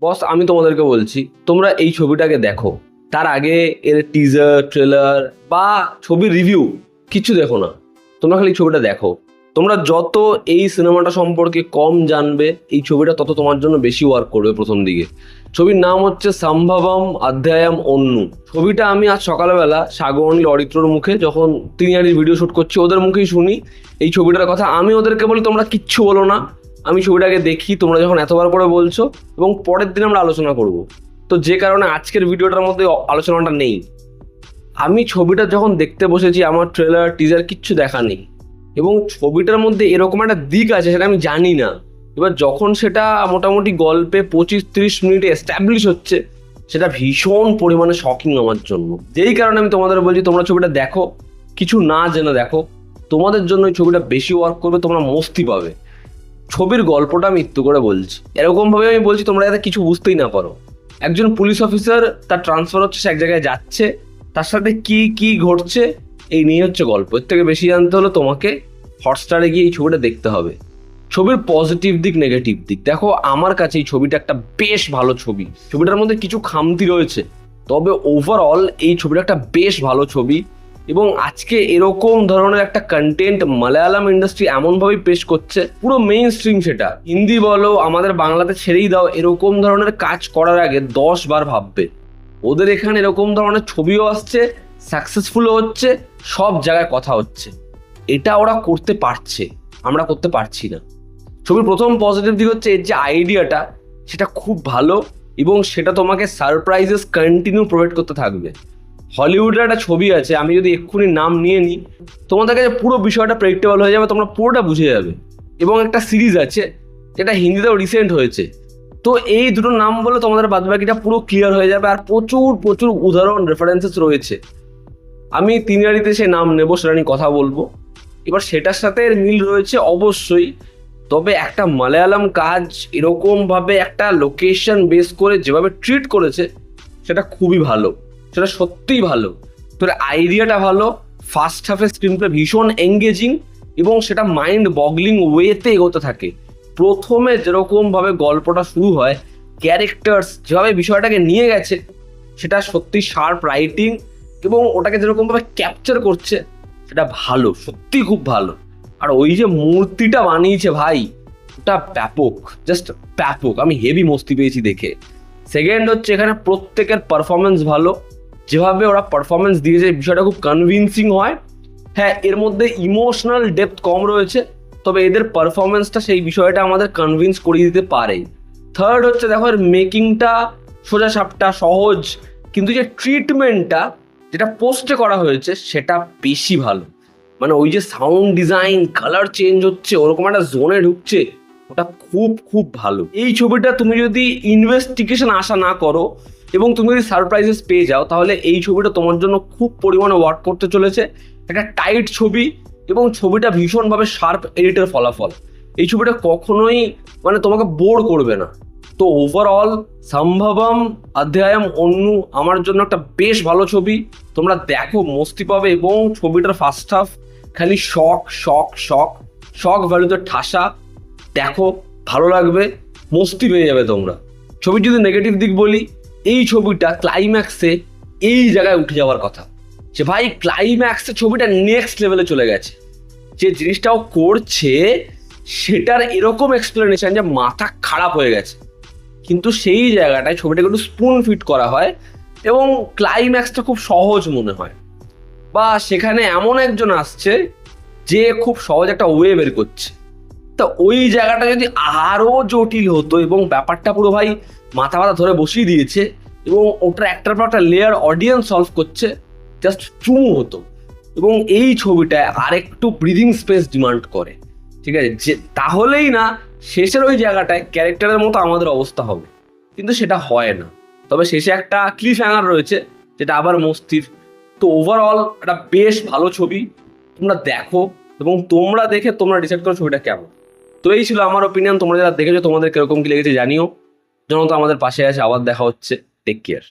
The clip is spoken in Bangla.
বস আমি তোমাদেরকে বলছি তোমরা এই ছবিটাকে দেখো, তার আগে এর টিজার ট্রেলার বা ছবির রিভিউ কিছু দেখো না, তোমরা খালি ছবিটা দেখো। তোমরা যত এই সিনেমাটা সম্পর্কে কম জানবে এই ছবিটা তত তোমার জন্য বেশি ওয়ার্ক করবে। প্রথম দিকে ছবির নাম হচ্ছে সম্ভবম অধ্যায়ম অন্নু। ছবিটা আমি আজ সকালবেলা সাগর অনিল অরিত্রর মুখে যখন তিনি আর ভিডিও শ্যুট করছি ওদের মুখেই শুনি এই ছবিটার কথা। আমি ওদেরকে বলি তোমরা কিচ্ছু বলো না, আমি ছবিটাকে দেখি, তোমরা যখন এতবার করে বলছো, এবং পরের দিন আমরা আলোচনা করব। তো যে কারণে আজকের ভিডিওটার মধ্যে আলোচনাটা নেই। আমি ছবিটা যখন দেখতে বসেছি আমার ট্রেলার টিজার কিচ্ছু দেখা নেই, এবং ছবিটার মধ্যে এরকম একটা দিক আছে সেটা আমি জানি না। এবার যখন সেটা মোটামুটি গল্পে 25-30 মিনিটে এস্টাবলিশ হচ্ছে, সেটা ভীষণ পরিমাণে শকিং আমার জন্য। যেই কারণে আমি তোমাদের বলছি তোমরা ছবিটা দেখো, কিছু না জেনে দেখো, তোমাদের জন্য এই ছবিটা বেশি ওয়ার্ক করবে, তোমরা মস্তি পাবে। ছবির গল্পটা আমি একটু করে বলছি, এরকমভাবে আমি বলছি তোমরা যাতে কিছু বুঝতেই না পারো। একজন পুলিশ অফিসার, তার ট্রান্সফার হচ্ছে, সে এক জায়গায় যাচ্ছে, তার সাথে কি কি ঘটছে এই নিয়ে হচ্ছে গল্প। এর থেকে বেশি জানতে হলে তোমাকে হটস্টারে গিয়ে এই ছবিটা দেখতে হবে। ছবির পজিটিভ দিক নেগেটিভ দিক দেখো, আমার কাছে এই ছবিটা একটা বেশ ভালো ছবি। ছবিটার মধ্যে কিছু খামতি রয়েছে, তবে ওভারঅল এই ছবিটা একটা বেশ ভালো ছবি। এবং আজকে এরকম ধরনের একটা কন্টেন্ট মালায়ালাম ইন্ডাস্ট্রি এমনভাবেই পেশ করছে, পুরো মেইন স্ট্রিম, সেটা হিন্দি বলো আমাদের বাংলাতে ছেড়েই দাও, এরকম ধরনের কাজ করার আগে 10 বার ভাববে। ওদের এখানে এরকম ধরনের ছবিও আসছে, সাকসেসফুলও হচ্ছে, সব জায়গায় কথা হচ্ছে। এটা ওরা করতে পারছে, আমরা করতে পারছি না। ছবির প্রথম পজিটিভ দিক হচ্ছে এর যে আইডিয়াটা সেটা খুব ভালো, এবং সেটা তোমাকে সারপ্রাইজেস কন্টিনিউ প্রোভাইড করতে থাকবে। হলিউডের একটা ছবি আছে, আমি যদি এক্ষুনি নাম নিয়ে নিই তোমাদের কাছে পুরো বিষয়টা প্রেডিক্টেবল হয়ে যাবে, তোমরা পুরোটা বুঝে যাবে। এবং একটা সিরিজ আছে যেটা হিন্দিতেও রিসেন্ট হয়েছে। তো এই দুটো নাম বলে তোমাদের বাদবাকিটা পুরো ক্লিয়ার হয়ে যাবে। আর প্রচুর প্রচুর উদাহরণ রেফারেন্সেস রয়েছে, আমি তিনজারিতে সে নাম নেব, সেটা নিয়ে কথা বলবো। এবার সেটার সাথে এর মিল রয়েছে অবশ্যই, তবে একটা মালায়ালাম কাজ এরকমভাবে একটা লোকেশন বেস করে যেভাবে ট্রিট করেছে সেটা খুবই ভালো, সেটা সত্যিই ভালো। তোর আইডিয়াটা ভালো, ফার্স্ট হাফের স্ক্রিন প্লে ভীষণ এঙ্গেজিং, এবং সেটা মাইন্ড বগলিং ওয়েতে এগোতে থাকে। প্রথমে যেরকমভাবে গল্পটা শুরু হয়, ক্যারেক্টার্স যেভাবে বিষয়টাকে নিয়ে গেছে সেটা সত্যি শার্প রাইটিং, এবং ওটাকে যেরকমভাবে ক্যাপচার করছে সেটা ভালো, সত্যি খুব ভালো। আর ওই যে মূর্তিটা বানিয়েছে ভাই, ওটা ব্যাপক, জাস্ট ব্যাপক, আমি হেভি মস্তি পেয়েছি দেখে। সেকেন্ড হচ্ছে এখানে প্রত্যেকের পারফরমেন্স ভালো, যেভাবে ওরা পারফরমেন্স দিয়েছে বিষয়টা খুব কনভিনসিং হয়। হ্যাঁ, এর মধ্যে ইমোশনাল ডেপথ কম রয়েছে, তবে এদের পারফরমেন্সটা সেই বিষয়টা আমাদের কনভিন্স করিয়ে দিতে পারে। থার্ড হচ্ছে দেখো এর মেকিংটা সোজা সাপটা সহজ, কিন্তু যে ট্রিটমেন্টটা যেটা পোস্টে করা হয়েছে সেটা বেশি ভালো। মানে ওই যে সাউন্ড ডিজাইন, কালার চেঞ্জ হচ্ছে, ওরকম একটা জোনে ঢুকছে, ওটা খুব খুব ভালো। এই ছবিটা তুমি যদি ইনভেস্টিগেশন আশা না করো এবং তুমি যদি সারপ্রাইজেস পেয়ে যাও, তাহলে এই ছবিটা তোমার জন্য খুব পরিমাণে ওয়ার্ক করতে চলেছে। একটা টাইট ছবি, এবং ছবিটা ভীষণভাবে শার্প এডিটের ফলাফল। এই ছবিটা কখনোই মানে তোমাকে বোর করবে না। তো ওভারঅল সম্ভবম অধ্যায়ম অন্নু আমার জন্য একটা বেশ ভালো ছবি, তোমরা দেখো মস্তি পাবে। এবং ছবিটার ফার্স্ট হাফ খালি শক শক শক শক ভ্যালুতে ঠাসা, দেখো ভালো লাগবে, মস্তি পেয়ে যাবে তোমরা। ছবির যদি নেগেটিভ দিক বলি, এই ছবিটা ক্লাইম্যাক্সে এই জায়গায় উঠে যাওয়ার কথা, যে ভাই ক্লাইম্যাক্সে ছবিটা নেক্সট লেভেলে চলে গেছে। যে জিনিসটাও করছে সেটার এরকম এক্সপ্লেনেশন যে মাথা খারাপ হয়ে গেছে, কিন্তু সেই জায়গাটায় ছবিটাকে একটু স্পুন ফিট করা হয় এবং ক্লাইম্যাক্সটা খুব সহজ মনে হয়। বা সেখানে এমন একজন আসছে যে খুব সহজ একটা ওয়ে বের করছে। তো ওই জায়গাটা যদি আরও জটিল হতো এবং ব্যাপারটা পুরো ভাই মাথা ধরে বসিয়ে দিয়েছে, এবং ওটার একটার পর একটা লেয়ার অডিয়েন্স সলভ করছে, জাস্ট চুমু হতো। এবং এই ছবিটায় আরেকটু ব্রিদিং স্পেস ডিমান্ড করে, ঠিক আছে, যে তাহলেই না শেষের ওই জায়গাটায় ক্যারেক্টারের মতো আমাদের অবস্থা হবে, কিন্তু সেটা হয় না। তবে শেষে একটা ক্লিফ হ্যাঙ্গার রয়েছে যেটা আবার মস্তির। তো ওভারঅল একটা বেশ ভালো ছবি, তোমরা দেখো, এবং তোমরা দেখে তোমরা ডিসাইড করো ছবিটা কেমন। তো এই ছিল আমার ওপিনিয়ন, তোমরা যারা দেখেছো তোমাদের কিরকম কি লেগেছে জানিও। জনতা আমাদের পাশে আছে, আবার দেখা হচ্ছে, টেক কেয়ার।